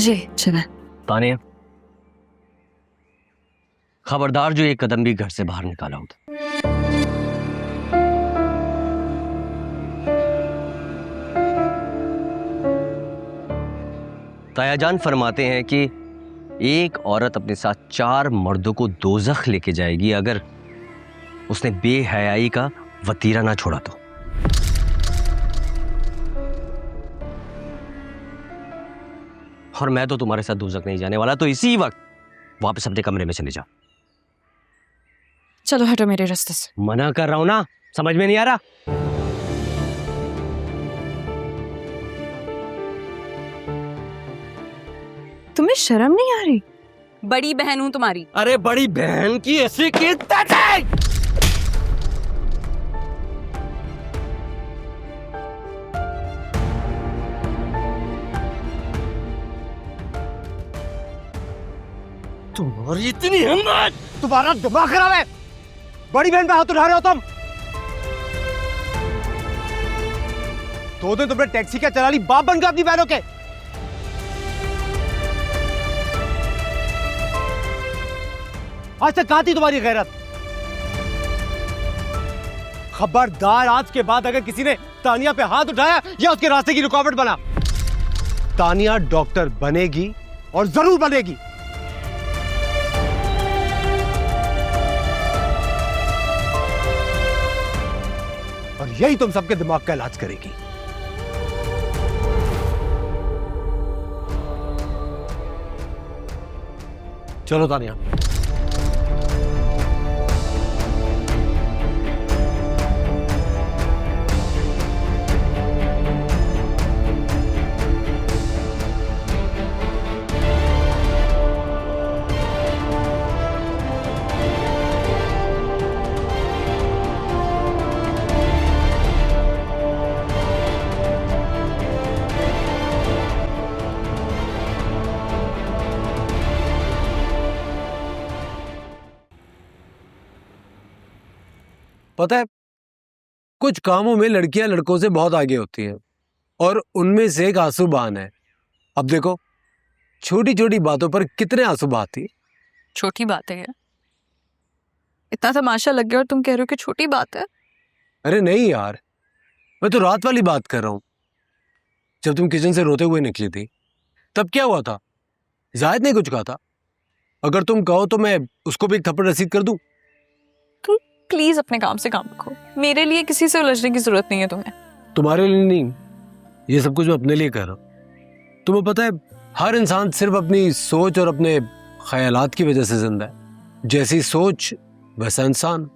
जी चले। तानिया, खबरदार जो एक कदम भी घर से बाहर निकाला हो। तायाजान फरमाते हैं कि एक औरत अपने साथ 4 मर्दों को दोज़ख लेके जाएगी अगर उसने बेहयाई का वतीरा ना छोड़ा तो। और मैं तो तुम्हारे साथ दोज़ख नहीं जाने वाला, तो इसी वक्त वापस अपने कमरे में चले जाओ। चलो हटो मेरे रास्ते से। मना कर रहा हूं ना, समझ में नहीं आ रहा? तुम्हें शर्म नहीं आ रही? बड़ी बहन हूं तुम्हारी। अरे बड़ी बहन की ऐसी की तुम्हारी इतनी हिम्मत! तुम्हारा दिमाग खराब है। बड़ी बहन पे हाथ उठा रहे हो तुम। 2 दिन तुमने टैक्सी क्या चला ली, बाप बन गए अपनी बहनों के। आज तक कहां थी तुम्हारी गैरत? खबरदार, आज के बाद अगर किसी ने तानिया पे हाथ उठाया या उसके रास्ते की रुकावट बना। तानिया डॉक्टर बनेगी और जरूर बनेगी। और यही तुम सबके दिमाग का इलाज करेगी। चलो तानिया। पता है, कुछ कामों में लड़कियां लड़कों से बहुत आगे होती हैं और उनमें से एक आंसू बहान है। अब देखो, छोटी छोटी बातों पर कितने आंसू बहाती है। छोटी बात है क्या? इतना तमाशा लग गया और तुम कह रहे हो कि छोटी बात है? अरे नहीं यार, मैं तो रात वाली बात कर रहा हूं। जब तुम किचन से रोते हुए निकली थी तब क्या हुआ था? जायद ने कुछ कहा था? अगर तुम कहो तो मैं उसको भी एक थप्पड़ रसीद कर दूं। तुम प्लीज अपने काम से काम रखो। मेरे लिए किसी से उलझने की जरूरत नहीं है तुम्हें। तुम्हारे लिए नहीं, ये सब कुछ मैं अपने लिए कर रहा हूं। तुम्हें पता है, हर इंसान सिर्फ अपनी सोच और अपने ख्यालात की वजह से जिंदा है। जैसी सोच वैसा इंसान।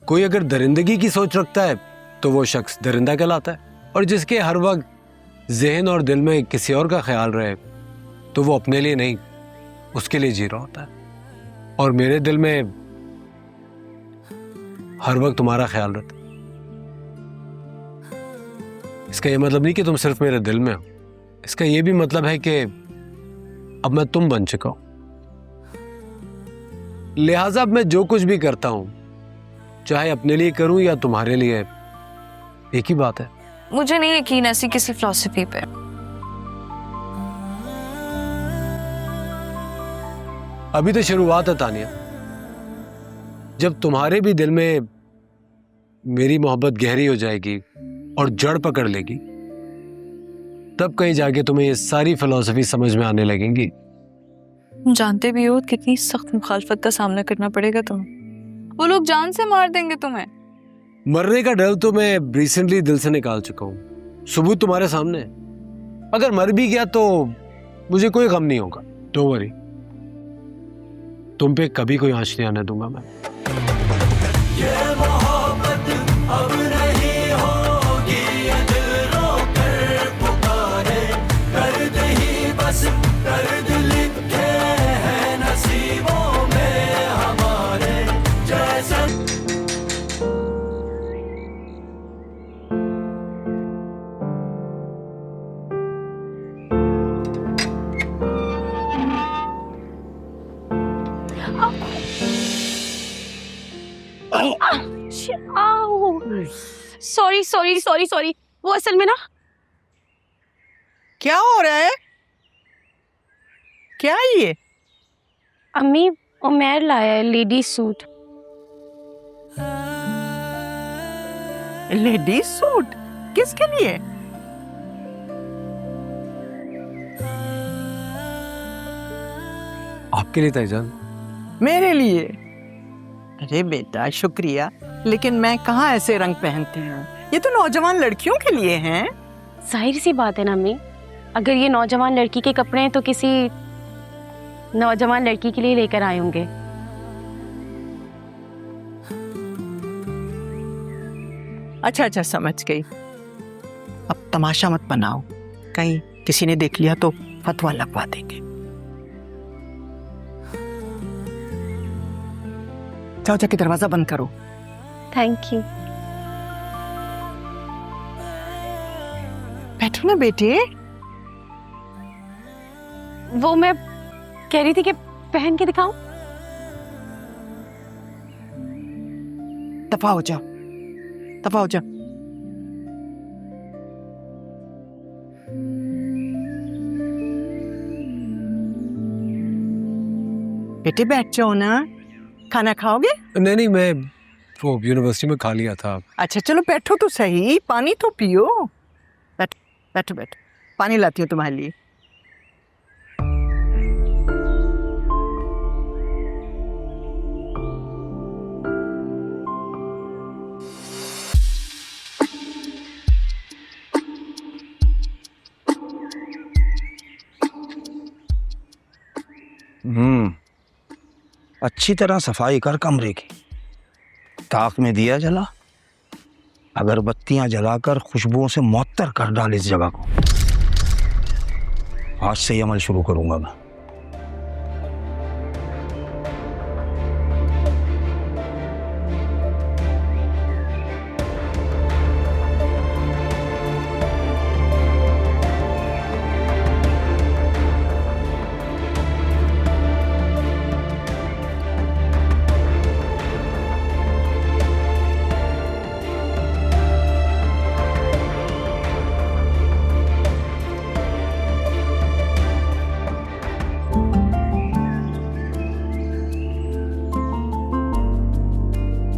कोई अगर दरिंदगी की सोच रखता है तो वो शख्स दरिंदा कहलाता है, और जिसके हर वक्त जहन और दिल में किसी और का ख्याल रहे तो वो अपने लिए नहीं, उसके लिए जी रहा होता है। और मेरे दिल में हर वक्त तुम्हारा ख्याल रहता है। इसका ये मतलब नहीं कि तुम सिर्फ मेरे दिल में हो। इसका ये भी मतलब है कि अब मैं तुम बन चुका हूं। लिहाजा अब मैं जो कुछ भी करता हूं, चाहे अपने लिए करूं या तुम्हारे लिए, एक ही बात है। मुझे नहीं यकीन ऐसी किसी फिलॉसफी पे। अभी तो शुरुआत है तानिया। जब तुम्हारे भी दिल में मेरी मोहब्बत गहरी हो जाएगी और जड़ पकड़ लेगी, तब कहीं जाके तुम्हें ये सारी फिलॉसफी समझ में आने लगेंगी। तुम जानते भी हो कितनी सख्त मुखालफत का सामना करना पड़ेगा तुम्हें। वो लोग जान से मार देंगे तुम्हें। मरने का डर तो मैं रिसेंटली दिल से निकाल चुका हूं। सबूत तुम्हारे सामने है। अगर मर भी गया तो मुझे कोई गम नहीं होगा। डोंट वरी, तुम पे कभी कोई आंच नहीं आने दूंगा मैं। ये मोहब्बत अब नहीं होगी, दिल रो कर पुकारे, दर्द ही बस दर्द लिखे हैं नसीबों में हमारे जैसा। सॉरी सॉरी सॉरी सॉरी, वो असल में ना। क्या हो रहा है? क्या ये? अम्मी उमेर लाया है लेडी सूट। लेडीज सूट किसके लिए? आपके लिए ताईजान। मेरे लिए? अरे बेटा शुक्रिया, लेकिन मैं कहाँ ऐसे रंग पहनती हूँ, ये तो नौजवान लड़कियों के लिए हैं। जाहिर सी बात है ना अम्मी, अगर ये नौजवान लड़की के कपड़े हैं तो किसी नौजवान लड़की के लिए लेकर आए होंगे। अच्छा अच्छा समझ गई। अब तमाशा मत बनाओ, कहीं किसी ने देख लिया तो फतवा लगवा देंगे। जाओ जाके दरवाजा बंद करो। Thank you. बैठो ना बेटे। वो मैं कह रही थी कि पहन के दिखाऊं। दफा हो जाओ, दफा हो जाओ। बेटे बैठ जाओ ना, खाना खाओगे? नहीं नहीं, मैं वो यूनिवर्सिटी में खा लिया था। अच्छा चलो बैठो तो सही, पानी तो पियो। बैठो बैठो बैठो, पानी लाती हूँ तुम्हारे लिए। अच्छी तरह सफाई कर कमरे की, ताक में दिया जला, अगरबत्तियां जलाकर खुशबुओं से मुअत्तर कर डाल इस जगह को। आज से ही अमल शुरू करूंगा मैं।